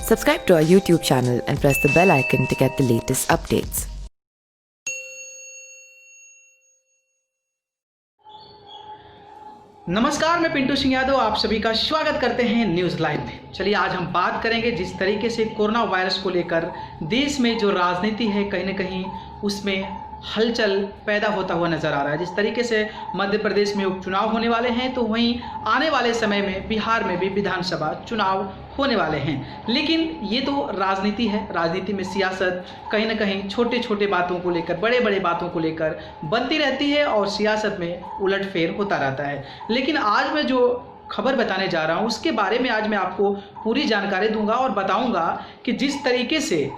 Subscribe to our YouTube channel and press the bell icon to get the latest updates. नमस्कार, मैं पिंटू सिंह यादव आप सभी का स्वागत करते हैं न्यूज़ लाइव में। चलिए आज हम बात करेंगे जिस तरीके से कोरोना वायरस को लेकर देश में जो राजनीति है कहीं न कहीं उसमें हलचल पैदा होता हुआ नज़र आ रहा है। जिस तरीके से मध्य प्रदेश में उपचुनाव होने वाले हैं तो वहीं आने वाले समय में बिहार में भी विधानसभा चुनाव होने वाले हैं। लेकिन ये तो राजनीति है, राजनीति में सियासत कहीं ना कहीं छोटे छोटे बातों को लेकर बड़े बड़े बातों को लेकर बनती रहती है और सियासत में उलटफेर होता रहता है। लेकिन आज मैं जो खबर बताने जा रहा हूँ उसके बारे में आज मैं आपको पूरी जानकारी दूंगा और बताऊंगा कि जिस तरीके से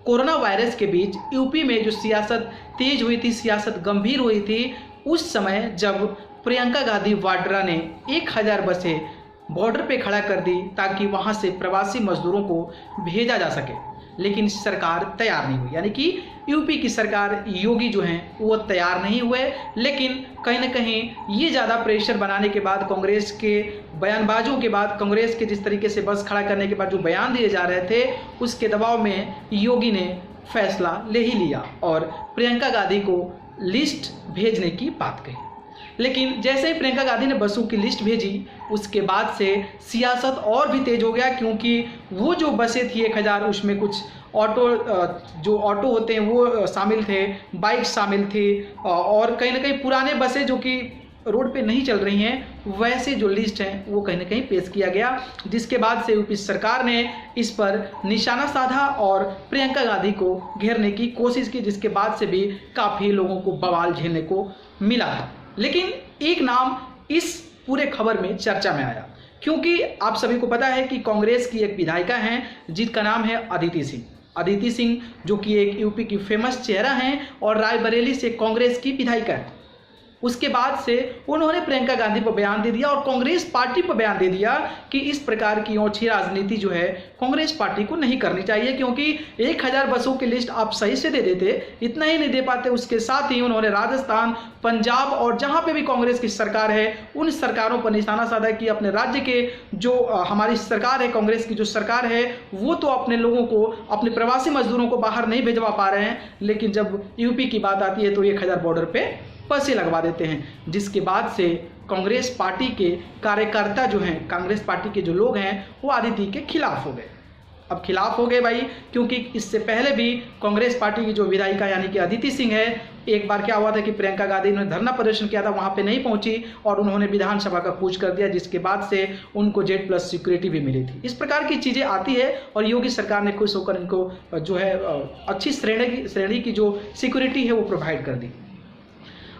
कोरोना वायरस के बीच यूपी में जो सियासत तेज हुई थी, सियासत गंभीर हुई थी, उस समय जब प्रियंका गांधी वाड्रा ने 1000 बसें बॉर्डर पे खड़ा कर दी ताकि वहां से प्रवासी मजदूरों को भेजा जा सके, लेकिन सरकार तैयार नहीं हुई। यानी कि यूपी की सरकार, योगी जो हैं वो तैयार नहीं हुए। लेकिन कहीं ना कहीं ये ज़्यादा प्रेशर बनाने के बाद, कांग्रेस के बयानबाजों के बाद, कांग्रेस के जिस तरीके से बस खड़ा करने के बाद जो बयान दिए जा रहे थे उसके दबाव में योगी ने फैसला ले ही लिया और प्रियंका गांधी को लिस्ट भेजने की बात कही। लेकिन जैसे ही प्रियंका गांधी ने बसों की लिस्ट भेजी उसके बाद से सियासत और भी तेज हो गया, क्योंकि वो जो बसें थी 1000 उसमें कुछ जो ऑटो होते हैं वो शामिल थे, बाइक शामिल थी और कहीं ना कहीं पुराने बसें जो कि रोड पे नहीं चल रही हैं वैसे जो लिस्ट हैं वो कहीं ना कहीं पेश किया गया, जिसके बाद से यूपी सरकार ने इस पर निशाना साधा और प्रियंका गांधी को घेरने की कोशिश की, जिसके बाद से भी काफ़ी लोगों को बवाल झेलने को मिला था। लेकिन एक नाम इस पूरे खबर में चर्चा में आया, क्योंकि आप सभी को पता है कि कांग्रेस की एक विधायिका हैं जिनका नाम है अदिति सिंह। अदिति सिंह जो कि एक यूपी की फेमस चेहरा हैं और रायबरेली से कांग्रेस की विधायिका है। उसके बाद से उन्होंने प्रियंका गांधी पर बयान दे दिया और कांग्रेस पार्टी पर बयान दे दिया कि इस प्रकार की ओछी राजनीति जो है कांग्रेस पार्टी को नहीं करनी चाहिए, क्योंकि 1000 बसों की लिस्ट आप सही से दे देते, इतना ही नहीं दे पाते। उसके साथ ही उन्होंने राजस्थान, पंजाब और जहां पे भी कांग्रेस की सरकार है उन सरकारों पर निशाना साधा कि अपने राज्य के जो हमारी सरकार है, कांग्रेस की जो सरकार है वो तो अपने लोगों को, अपने प्रवासी मजदूरों को बाहर नहीं भिजवा पा रहे हैं, लेकिन जब यूपी की बात आती है तो 1000 बॉर्डर पे बसें लगवा देते हैं। जिसके बाद से कांग्रेस पार्टी के कार्यकर्ता जो हैं, कांग्रेस पार्टी के जो लोग हैं वो अदिति के खिलाफ हो गए। अब खिलाफ हो गए भाई, क्योंकि इससे पहले भी कांग्रेस पार्टी की जो विधायिका यानी कि अदिति सिंह है, एक बार क्या हुआ था कि प्रियंका गांधी ने धरना प्रदर्शन किया था, वहां पे नहीं पहुंची और उन्होंने विधानसभा का कूच कर दिया, जिसके बाद से उनको Z+ सिक्योरिटी भी मिली थी। इस प्रकार की चीज़ें आती है और योगी सरकार ने खुश होकर इनको जो है अच्छी श्रेणी की जो सिक्योरिटी है वो प्रोवाइड कर दी।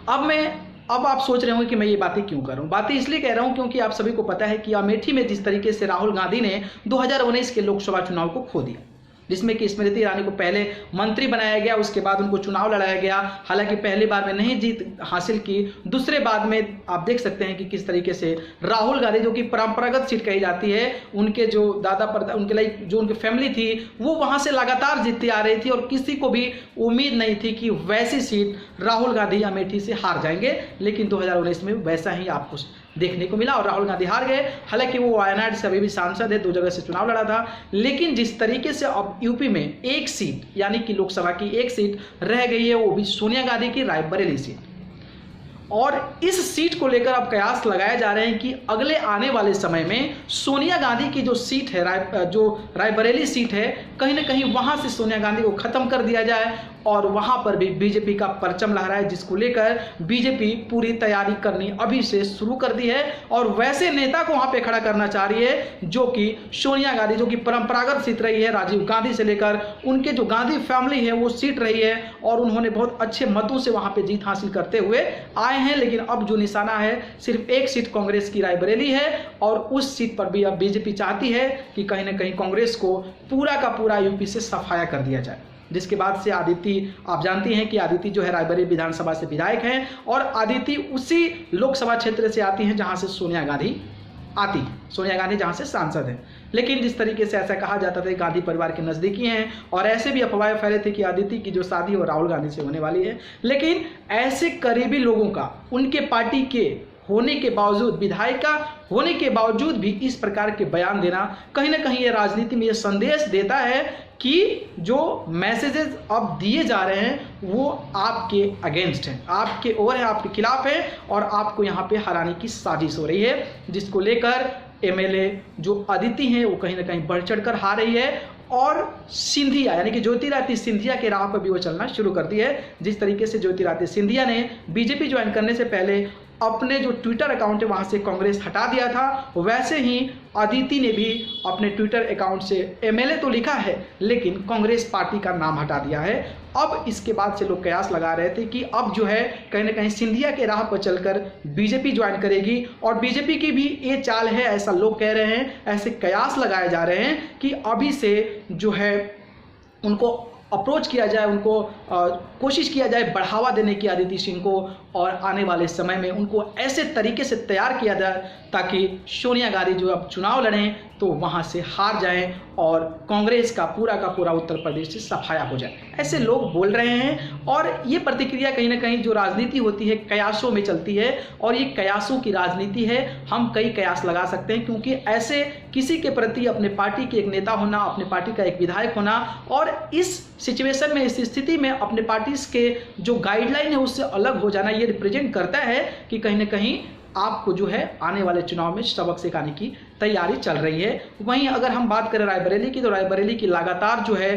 अब आप सोच रहे होंगे कि मैं ये बातें क्यों कर रहा हूँ। बातें इसलिए कह रहा हूँ क्योंकि आप सभी को पता है कि अमेठी में जिस तरीके से राहुल गांधी ने 2019 के लोकसभा चुनाव को खो दिया, जिसमें कि स्मृति ईरानी को पहले मंत्री बनाया गया, उसके बाद उनको चुनाव लड़ाया गया। हालांकि पहली बार में नहीं जीत हासिल की, दूसरे बार में आप देख सकते हैं कि किस तरीके से राहुल गांधी जो कि परंपरागत सीट कही जाती है, उनके जो उनके लाइक जो उनकी फैमिली थी वो वहां से लगातार जीतती आ रही थी और किसी को भी उम्मीद नहीं थी कि वैसी सीट राहुल गांधी अमेठी से हार जाएंगे। लेकिन 2019 में वैसा ही आपको देखने को मिला और राहुल गांधी हार गए। हालांकि वो वायनाड से अभी भी सांसद है, 2 जगह से चुनाव लड़ा था। लेकिन जिस तरीके से अब यूपी में एक सीट यानी कि लोकसभा की एक सीट रह गई है, वो भी सोनिया गांधी की रायबरेली सीट, और इस सीट को लेकर अब कयास लगाए जा रहे हैं कि अगले आने वाले समय में सोनिया गांधी की जो सीट है, जो रायबरेली सीट है, कहीं ना कहीं वहां से सोनिया गांधी को खत्म कर दिया जाए और वहां पर भी बीजेपी का परचम लहराए, जिसको लेकर बीजेपी पूरी तैयारी करनी अभी से शुरू कर दी है और वैसे नेता को वहां पे खड़ा करना चाह रही है जो कि सोनिया गांधी, जो कि परंपरागत सीट रही है, राजीव गांधी से लेकर उनके जो गांधी फैमिली है वो सीट रही है और उन्होंने बहुत अच्छे मतों से वहां पे जीत हासिल करते हुए आए हैं। लेकिन अब जो निशाना है सिर्फ एक सीट कांग्रेस की रायबरेली है और उस सीट पर भी अब बीजेपी चाहती है कि कहीं ना कहीं कांग्रेस को पूरा का पूरा यूपी से सफाया कर दिया जाए। जिसके बाद से अदिति, आप जानती हैं कि अदिति जो है रायबरेली विधानसभा से विधायक हैं और अदिति उसी लोकसभा क्षेत्र से आती हैं जहां से सोनिया गांधी आती है, सोनिया गांधी जहां से सांसद हैं। लेकिन जिस तरीके से ऐसा कहा जाता था कि गांधी परिवार के नज़दीकी हैं और ऐसे भी अफवाहें फैले थे कि अदिति की जो शादी वो राहुल गांधी से होने वाली है, लेकिन ऐसे करीबी लोगों का, उनके पार्टी के होने के बावजूद, विधायिका होने के बावजूद भी इस प्रकार के बयान देना कहीं ना कहीं ये राजनीति में ये संदेश देता है कि जो मैसेजेस अब दिए जा रहे हैं वो आपके अगेंस्ट हैं, आपके ओर है, आपके खिलाफ है और आपको यहाँ पे हराने की साजिश हो रही है, जिसको लेकर एमएलए जो अदिति हैं वो कहीं ना कहीं बढ़ चढ़कर हार रही है और सिंधिया यानी कि ज्योतिरादित्य सिंधिया के राह पर भी वो चलना शुरू कर दी है। जिस तरीके से ज्योतिरादित्य सिंधिया ने बीजेपी ज्वाइन करने से पहले अपने जो ट्विटर अकाउंट है वहाँ से कांग्रेस हटा दिया था, वैसे ही अदिति ने भी अपने ट्विटर अकाउंट से एमएलए तो लिखा है लेकिन कांग्रेस पार्टी का नाम हटा दिया है। अब इसके बाद से लोग कयास लगा रहे थे कि अब जो है कहीं ना कहीं सिंधिया के राह पर चलकर बीजेपी ज्वाइन करेगी और बीजेपी की भी ये चाल है, ऐसा लोग कह रहे हैं, ऐसे कयास लगाए जा रहे हैं कि अभी से जो है उनको अप्रोच किया जाए, उनको कोशिश किया जाए बढ़ावा देने की अदिति सिंह को और आने वाले समय में उनको ऐसे तरीके से तैयार किया जाए ताकि सोनिया गांधी जो अब चुनाव लड़ें तो वहां से हार जाएं और कांग्रेस का पूरा उत्तर प्रदेश से सफाया हो जाए, ऐसे लोग बोल रहे हैं। और ये प्रतिक्रिया कहीं ना कहीं जो राजनीति होती है कयासों में चलती है और ये कयासों की राजनीति है। हम कई कयास लगा सकते हैं क्योंकि ऐसे किसी के प्रति अपने पार्टी के एक नेता होना, अपने पार्टी का एक विधायक होना और इस सिचुएशन में, इस स्थिति में अपने पार्टी के जो गाइडलाइन है उससे अलग हो जाना, ये रिप्रेजेंट करता है कि कहीं ना कहीं आपको जो है आने वाले चुनाव में सबक सिखाने की तैयारी चल रही है। वहीं अगर हम बात करें रायबरेली की, तो रायबरेली की लगातार जो है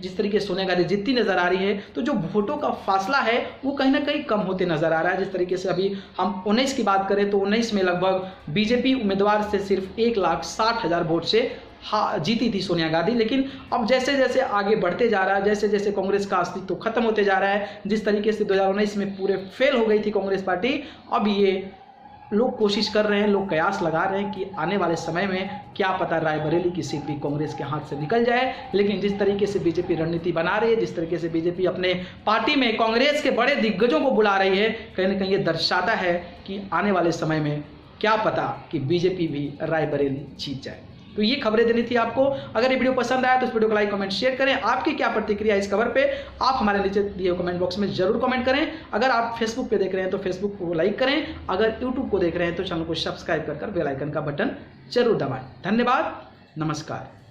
जिस तरीके से सोनिया गांधी जीतती नजर आ रही है तो जो वोटों का फासला है वो कहीं ना कहीं कम होते नजर आ रहा है। जिस तरीके से अभी हम 19 की बात करें तो 19 में लगभग बीजेपी उम्मीदवार से सिर्फ 1,60,000 वोट से जीती थी सोनिया गांधी, लेकिन अब जैसे जैसे आगे बढ़ते जा रहा है, जैसे जैसे कांग्रेस का अस्तित्व तो खत्म होते जा रहा है, जिस तरीके से 2019 में पूरे फेल हो गई थी कांग्रेस पार्टी, अब ये लोग कोशिश कर रहे हैं, लोग कयास लगा रहे हैं कि आने वाले समय में क्या पता रायबरेली की सीट भी कांग्रेस के हाथ से निकल जाए। लेकिन जिस तरीके से बीजेपी रणनीति बना रही है, जिस तरीके से बीजेपी अपने पार्टी में कांग्रेस के बड़े दिग्गजों को बुला रही है, कहीं ना कहीं ये दर्शाता है कि आने वाले समय में क्या पता कि बीजेपी भी रायबरेली जीत जाए। तो ये खबरें देनी थी आपको। अगर ये वीडियो पसंद आया तो इस वीडियो को लाइक, कमेंट, शेयर करें। आपकी क्या प्रतिक्रिया इस खबर पे आप हमारे नीचे दिए कमेंट बॉक्स में जरूर कमेंट करें। अगर आप फेसबुक पे देख रहे हैं तो फेसबुक को लाइक करें, अगर यूट्यूब को देख रहे हैं तो चैनल को सब्सक्राइब कर बेल आइकन का बटन जरूर दबाएं। धन्यवाद, नमस्कार।